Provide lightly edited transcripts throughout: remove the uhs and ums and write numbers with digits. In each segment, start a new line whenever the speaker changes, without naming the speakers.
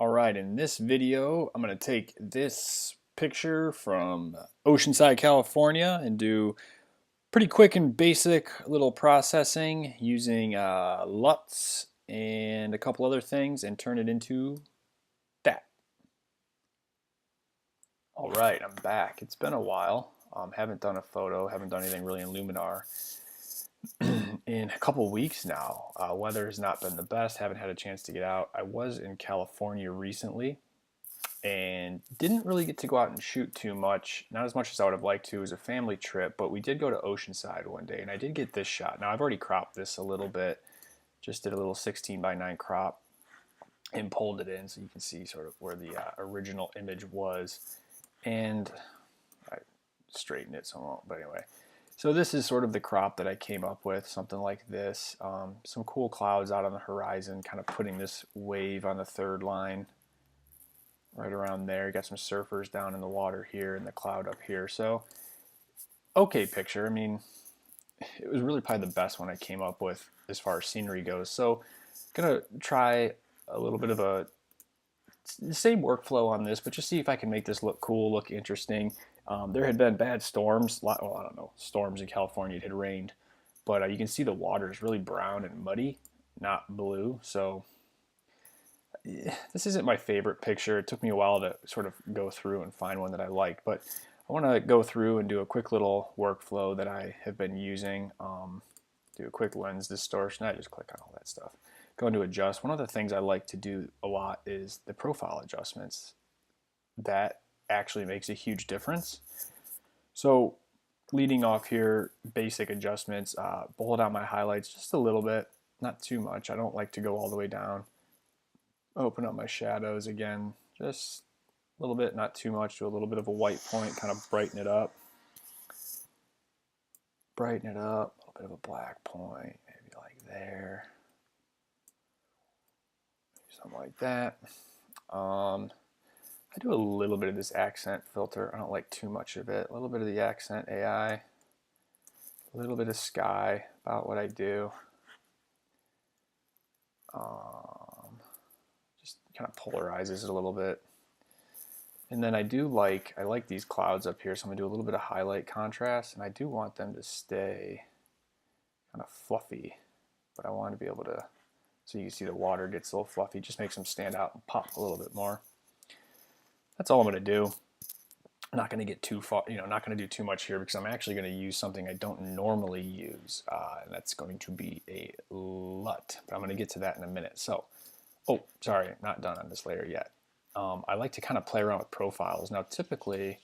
Alright, in this video, I'm going to take this picture from Oceanside, California and do pretty quick and basic little processing using LUTs and a couple other things and turn it into that. Alright, I'm back. It's been a while. Haven't done a photo, haven't done anything really in Luminar in a couple weeks now. Weather has not been the best, haven't had a chance to get out. I was in California recently and didn't really get to go out and shoot too much, not as much as I would have liked to. It was a family trip, but we did go to Oceanside one day and I did get this shot. Now I've already cropped this a little bit, just did a little 16:9 crop and pulled it in so you can see sort of where the original image was, and I straightened it so I won't, but anyway. So this is sort of the crop that I came up with, something like this. Some cool clouds out on the horizon, kind of putting this wave on the third line right around there. You got some surfers down in the water here and the cloud up here. So, okay picture. I mean, it was really probably the best one I came up with as far as scenery goes. So, gonna try a little bit of the same workflow on this, but just see if I can make this look cool, look interesting. There had been bad storms, well, I don't know, storms in California. It had rained, but you can see the water is really brown and muddy, not blue. So this isn't my favorite picture. It took me a while to sort of go through and find one that I liked, but I want to go through and do a quick little workflow that I have been using. Do a quick lens distortion. I just click on all that stuff. Go into adjust. One of the things I like to do a lot is the profile adjustments. That actually makes a huge difference. So leading off here, basic adjustments, bullet out my highlights just a little bit, not too much. I don't like to go all the way down. Open up my shadows again, just a little bit, not too much, do a little bit of a white point, kind of brighten it up. Brighten it up, a little bit of a black point, maybe like there. Something like that. I do a little bit of this accent filter. I don't like too much of it. A little bit of the accent AI, a little bit of sky, about what I do. Just kind of polarizes it a little bit. And then I like these clouds up here, so I'm gonna do a little bit of highlight contrast, and I do want them to stay kind of fluffy, but I want to be able to, so you can see the water gets a little fluffy, just makes them stand out and pop a little bit more. That's all I'm gonna do. I'm not gonna get too far, not gonna do too much here because I'm actually gonna use something I don't normally use, and that's going to be a LUT, but I'm gonna get to that in a minute. So, oh, sorry, not done on this layer yet. I like to kind of play around with profiles. Now, typically,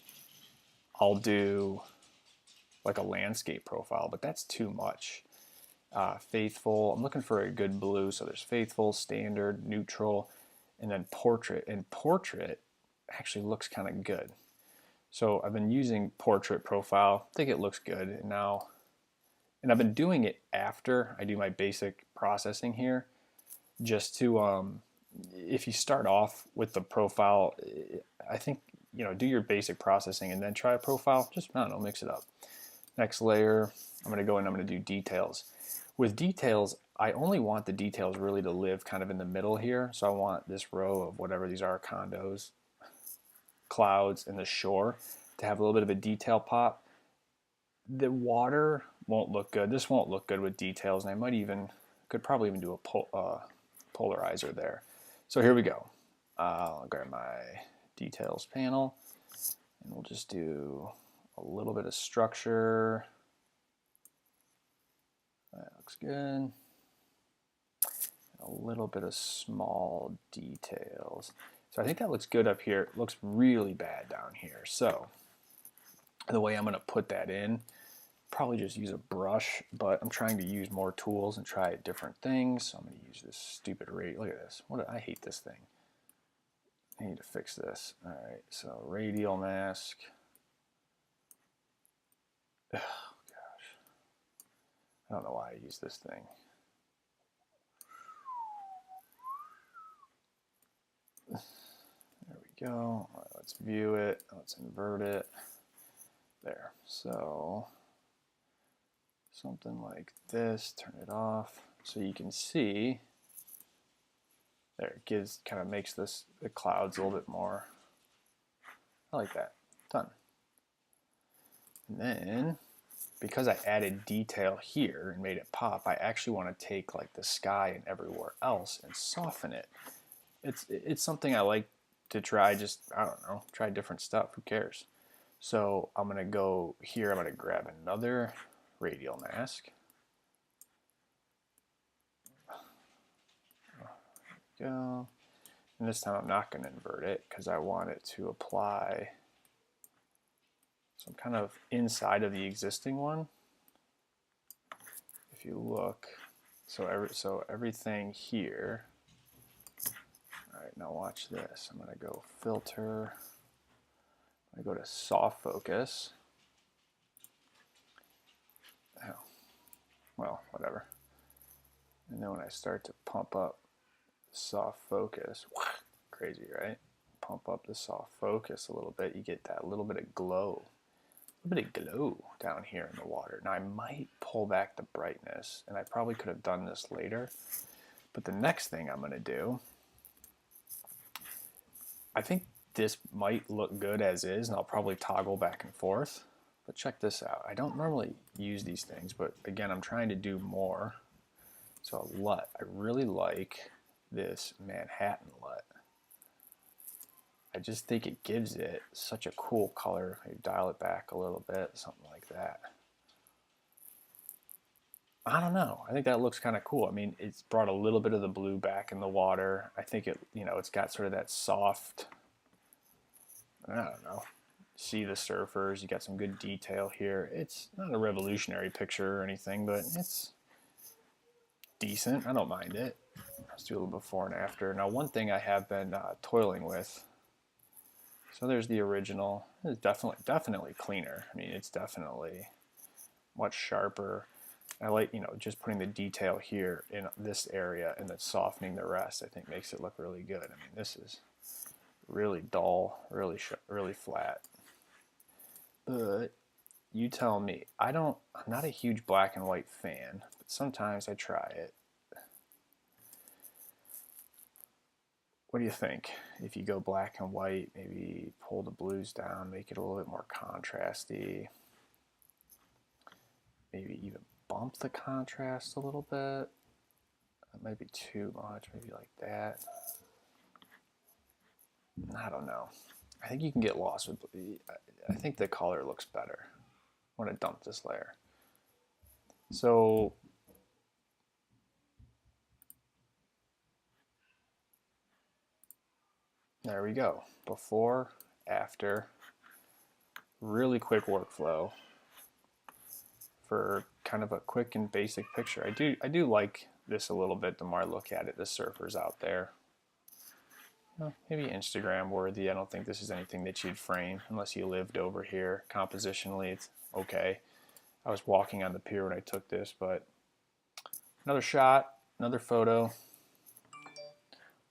I'll do like a landscape profile, but that's too much. Faithful, I'm looking for a good blue, so there's faithful, standard, neutral, and then portrait. And portrait actually looks kind of good. So I've been using portrait profile. I think it looks good now. And I've been doing it after I do my basic processing here, just to if you start off with the profile, I think, do your basic processing and then try a profile. Just, I don't know, mix it up. Next layer, I'm going to go and I'm going to do details. With details, I only want the details really to live kind of in the middle here. So I want this row of whatever these are, condos, clouds, and the shore to have a little bit of a detail pop. The water won't look good. This won't look good with details, and I could probably even do a polarizer there. So here we go. I'll grab my details panel and we'll just do a little bit of structure. That looks good. A little bit of small details. So I think that looks good up here. It looks really bad down here. So the way I'm going to put that in, probably just use a brush, but I'm trying to use more tools and try different things. So I'm going to use this stupid radial. Look at this. I hate this thing. I need to fix this. All right, so radial mask. Oh gosh, I don't know why I use this thing. There we go. All right, let's view it. Let's invert it. There. So something like this. Turn it off so you can see There, it gives, kind of makes the clouds a little bit more. I like that. Done. And then, because I added detail here and made it pop, I actually want to take like the sky and everywhere else and soften it. It's something I like to try. Just, I don't know, try different stuff. Who cares? So I'm gonna go here. I'm gonna grab another radial mask. There we go. And this time I'm not going to invert it because I want it to apply some kind of inside of the existing one. If you look, so everything here. All right, now watch this. I'm going to go filter. I go to soft focus. Oh, well, whatever. And then when I start to pump up soft focus, crazy, right? Pump up the soft focus a little bit, you get that little bit of glow. A little bit of glow down here in the water. Now I might pull back the brightness, and I probably could have done this later, but the next thing I'm going to do, I think this might look good as is, and I'll probably toggle back and forth, but check this out. I don't normally use these things, but again, I'm trying to do more. So a LUT, I really like this Manhattan LUT. I just think it gives it such a cool color. Maybe dial it back a little bit, something like that. I don't know. I think that looks kind of cool. I mean, it's brought a little bit of the blue back in the water. I think it, it's got sort of that soft, I don't know, see the surfers. You got some good detail here. It's not a revolutionary picture or anything, but it's decent. I don't mind it. Let's do a little before and after. Now, one thing I have been toiling with. So there's the original. It's definitely cleaner. I mean, it's definitely much sharper. I like, just putting the detail here in this area and then softening the rest, I think makes it look really good. I mean, this is really dull, really flat. But you tell me. I'm not a huge black and white fan, but sometimes I try it. What do you think? If you go black and white, maybe pull the blues down, make it a little bit more contrasty. Maybe even bump the contrast a little bit. That might be too much, maybe like that. I don't know. I think you can get lost with, I think the color looks better when I dump this layer. So there we go. Before, after, really quick workflow for kind of a quick and basic picture. I do like this a little bit the more I look at it, the surfers out there. Well, maybe Instagram worthy. I don't think this is anything that you'd frame unless you lived over here. Compositionally, it's okay. I was walking on the pier when I took this, but another shot, another photo.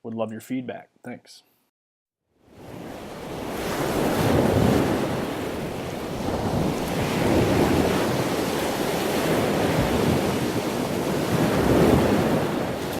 Would love your feedback. Thanks.